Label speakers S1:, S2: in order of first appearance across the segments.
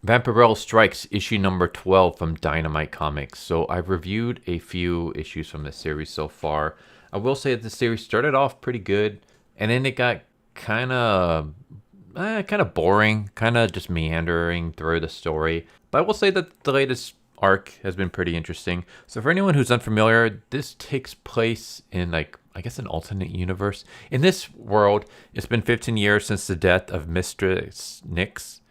S1: Vampirella Strikes, issue number 12 from Dynamite Comics. So I've reviewed a few issues from this series so far. I will say that the series started off pretty good, and then it got kind of boring, kind of just meandering through the story. But I will say that the latest arc has been pretty interesting. So for anyone who's unfamiliar, this takes place in I guess an alternate universe. In this world, it's been 15 years since the death of Mistress Nyx,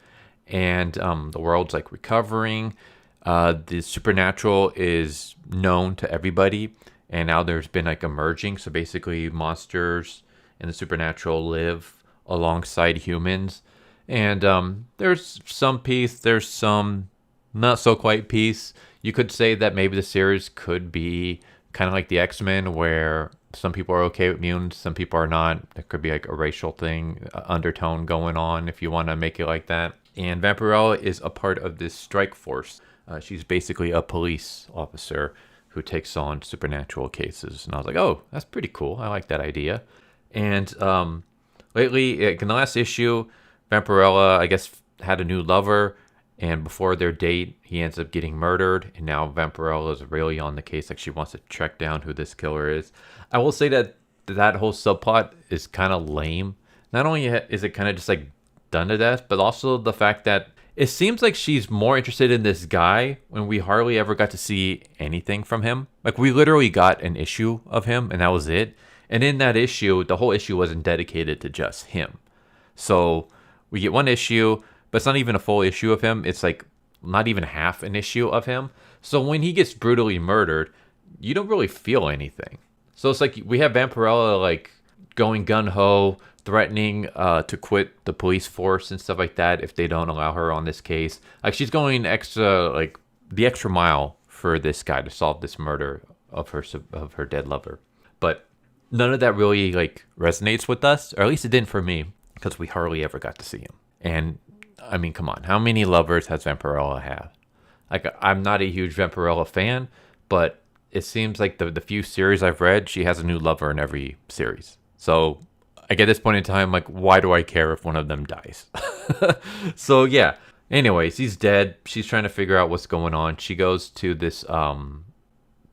S1: and the world's recovering. The supernatural is known to everybody, and now there's been emerging. So basically, monsters and the supernatural live alongside humans, and there's some peace, there's some not so quite peace. You could say that maybe the series could be kind of like the X-Men, where some people are okay with mutants, some people are not. There could be a racial thing, undertone going on, if you want to make it like that. And Vampirella is a part of this strike force. She's basically a police officer who takes on supernatural cases. And I was like, oh, that's pretty cool. I like that idea. And lately, in the last issue, Vampirella, I guess, had a new lover. And before their date, he ends up getting murdered. And now Vampirella is really on the case. She wants to track down who this killer is. I will say that that whole subplot is kind of lame. Not only is it kind of just done to death, but also the fact that it seems like she's more interested in this guy when we hardly ever got to see anything from him. We literally got an issue of him, and that was it. And in that issue, the whole issue wasn't dedicated to just him. So we get one issue, but it's not even a full issue of him. It's not even half an issue of him. So when he gets brutally murdered, you don't really feel anything. So it's we have Vampirella going gung-ho, threatening to quit the police force and stuff like that if they don't allow her on this case. She's going extra, the extra mile for this guy to solve this murder of her dead lover. But none of that really resonates with us, or at least it didn't for me, because we hardly ever got to see him. And I mean, come on, how many lovers has Vampirella had? I'm not a huge Vampirella fan, but it seems like the few series I've read, she has a new lover in every series. So at this point in time, why do I care if one of them dies? So yeah. Anyways, he's dead. She's trying to figure out what's going on. She goes to this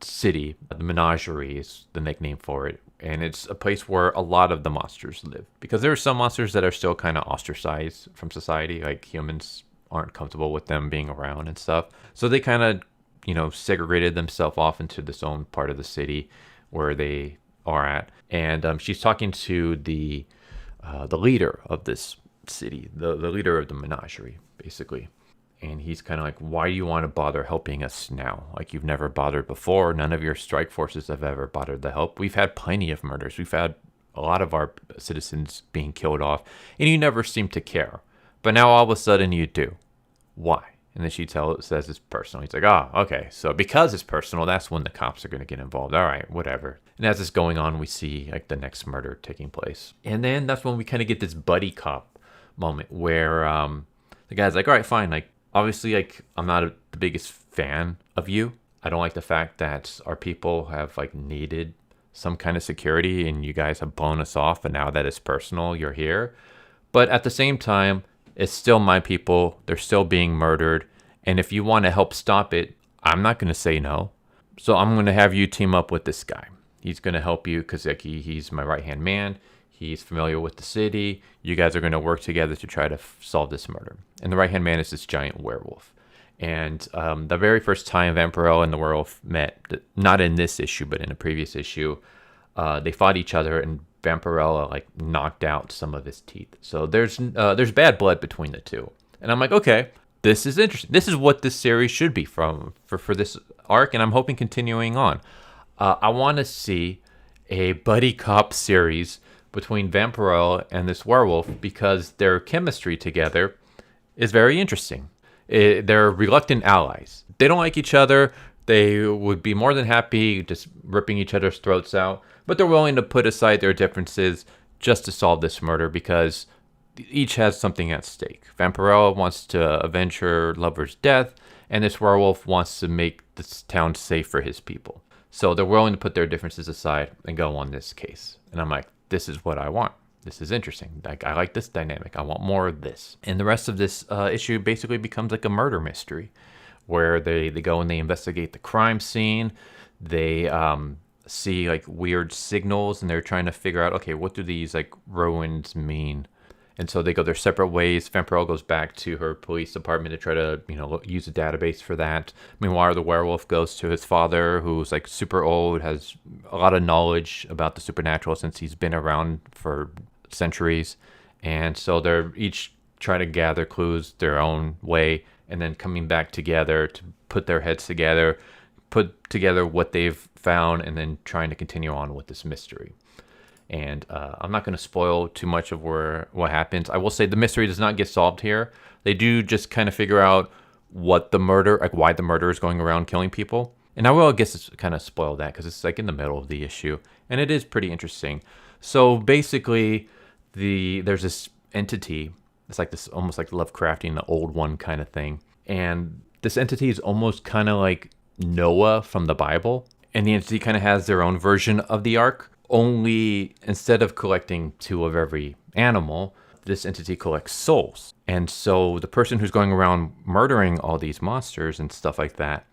S1: city. The Menagerie is the nickname for it. And it's a place where a lot of the monsters live. Because there are some monsters that are still kind of ostracized from society. Humans aren't comfortable with them being around and stuff. So they kind of, segregated themselves off into this own part of the city where they are at. And she's talking to the leader of this city, the leader of the Menagerie, basically. And he's kind of why do you want to bother helping us now? You've never bothered before. None of your strike forces have ever bothered to help. We've had plenty of murders. We've had a lot of our citizens being killed off, and you never seem to care. But now all of a sudden you do. Why? And then she says it's personal. He's okay. So because it's personal, that's when the cops are going to get involved. All right, whatever. And as it's going on, we see the next murder taking place. And then that's when we kind of get this buddy cop moment where the guy's all right, fine. Obviously, I'm not the biggest fan of you. I don't like the fact that our people have needed some kind of security and you guys have blown us off, and now that it's personal, you're here. But at the same time, it's still my people. They're still being murdered. And if you want to help stop it, I'm not going to say no. So I'm going to have you team up with this guy. He's going to help you because he's my right-hand man. He's familiar with the city. You guys are going to work together to try to solve this murder. And the right-hand man is this giant werewolf. And the very first time Vampirella and the werewolf met, not in this issue, but in a previous issue, they fought each other, and Vampirella knocked out some of his teeth. So there's bad blood between the two. And I'm okay, this is interesting. This is what this series should be for this arc, and I'm hoping continuing on. I want to see a buddy cop series between Vampirella and this werewolf, because their chemistry together is very interesting. They're reluctant allies. They don't like each other. They would be more than happy just ripping each other's throats out, but they're willing to put aside their differences just to solve this murder because each has something at stake. Vampirella wants to avenge her lover's death, and this werewolf wants to make this town safe for his people. So they're willing to put their differences aside and go on this case. And I'm this is what I want. this is interesting. Like, I like this dynamic. I want more of this. And the rest of this issue basically becomes like a murder mystery, where they go and they investigate the crime scene. They see like weird signals, and they're trying to figure out, okay, what do these like ruins mean? And so they go their separate ways. Vampirella goes back to her police department to try to, use a database for that. Meanwhile, the werewolf goes to his father, who's like super old, has a lot of knowledge about the supernatural since he's been around for centuries. And so they're each trying to gather clues their own way, and then coming back together to put their heads together, put together what they've found, and then trying to continue on with this mystery. And I'm not going to spoil too much of what happens. I will say the mystery does not get solved here. They do just kind of figure out what the murder, like why the murderer is going around killing people. And I will, I guess, kind of spoil that because it's like in the middle of the issue, and it is pretty interesting. So basically, there's this entity. It's like this, almost like Lovecraftian, the old one kind of thing. And this entity is almost kind of like Noah from the Bible. And the entity kind of has their own version of the ark. Only instead of collecting 2 of every animal, this entity collects souls. And so the person who's going around murdering all these monsters and stuff like that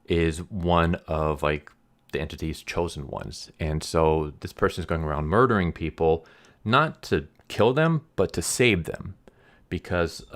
S1: is one of like the entity's chosen ones. And so this person is going around murdering people, not to kill them, but to save them. Because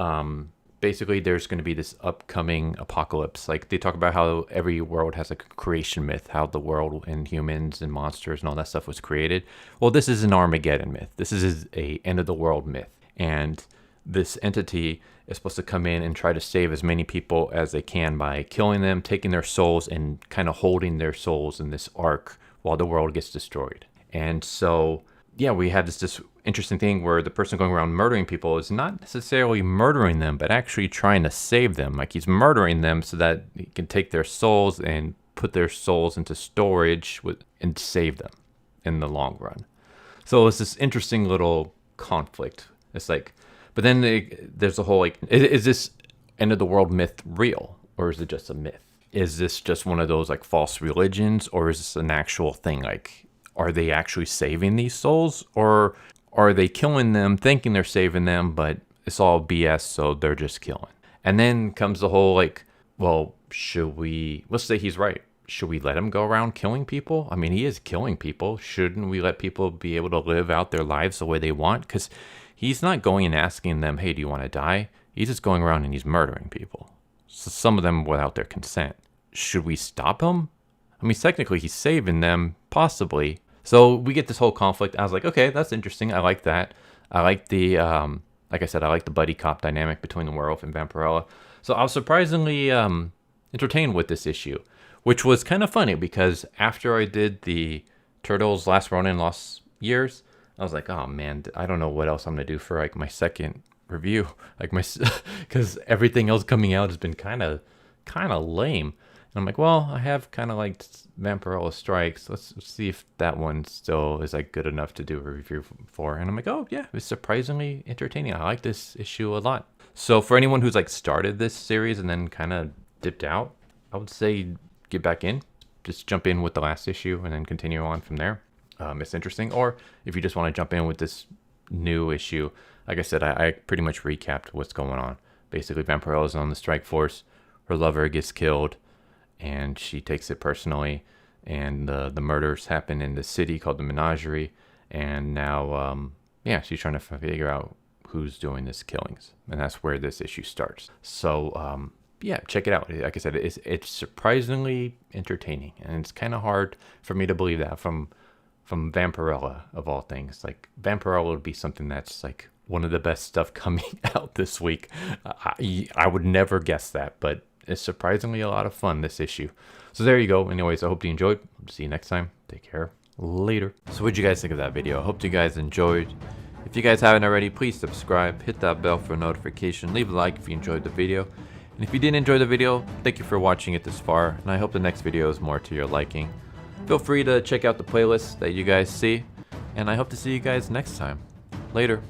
S1: basically there's going to be this upcoming apocalypse. Like they talk about how every world has like a creation myth, how the world and humans and monsters and all that stuff was created. Well, this is an Armageddon myth. This is a end of the world myth. And this entity is supposed to come in and try to save as many people as they can by killing them, taking their souls, and kind of holding their souls in this ark while the world gets destroyed. And so, yeah, we have this interesting thing where the person going around murdering people is not necessarily murdering them, but actually trying to save them. Like he's murdering them so that he can take their souls and put their souls into storage and save them in the long run. So it's this interesting little conflict. It's like, but then there's a whole like, is this end of the world myth real, or is it just a myth? Is this just one of those like false religions, or is this an actual thing? Like, are they actually saving these souls, or are they killing them thinking they're saving them, but it's all BS, so they're just killing? And then comes the whole like, well, let's say he's right. Should we let him go around killing people? I mean, he is killing people. Shouldn't we let people be able to live out their lives the way they want? Because he's not going and asking them, hey, do you want to die? He's just going around and he's murdering people. So some of them without their consent. Should we stop him? I mean, technically he's saving them, possibly. So we get this whole conflict. I was like, okay, that's interesting. I like that. I like the, like I said, I like the buddy cop dynamic between the werewolf and Vampirella. So I was surprisingly entertained with this issue, which was kind of funny because after I did the Turtles Last Ronin Lost Years, I was like, oh man, I don't know what else I'm going to do for like my second review. Like because everything else coming out has been kind of lame. And I'm like, well, I have kind of like Vampirella Strikes. Let's see if that one still is like good enough to do a review for. And I'm like, oh yeah, it's surprisingly entertaining. I like this issue a lot. So for anyone who's like started this series and then kind of dipped out, I would say get back in. Just jump in with the last issue and then continue on from there. It's interesting. Or if you just want to jump in with this new issue, like I said, I pretty much recapped what's going on. Basically, Vampirella's on the strike force. Her lover gets killed, and she takes it personally. And the murders happen in the city called the Menagerie. And now, she's trying to figure out who's doing this killings. And that's where this issue starts. So, check it out. Like I said, it's surprisingly entertaining. And it's kind of hard for me to believe that from Vampirella, of all things. Like, Vampirella would be something that's like one of the best stuff coming out this week. I would never guess that, but it's surprisingly a lot of fun, this issue. So there you go. Anyways, I hope you enjoyed. See you next time. Take care. Later. So what'd you guys think of that video? I hope you guys enjoyed. If you guys haven't already, please subscribe, hit that bell for a notification, leave a like if you enjoyed the video. And if you didn't enjoy the video, thank you for watching it this far, and I hope the next video is more to your liking. Feel free to check out the playlists that you guys see, and I hope to see you guys next time. Later.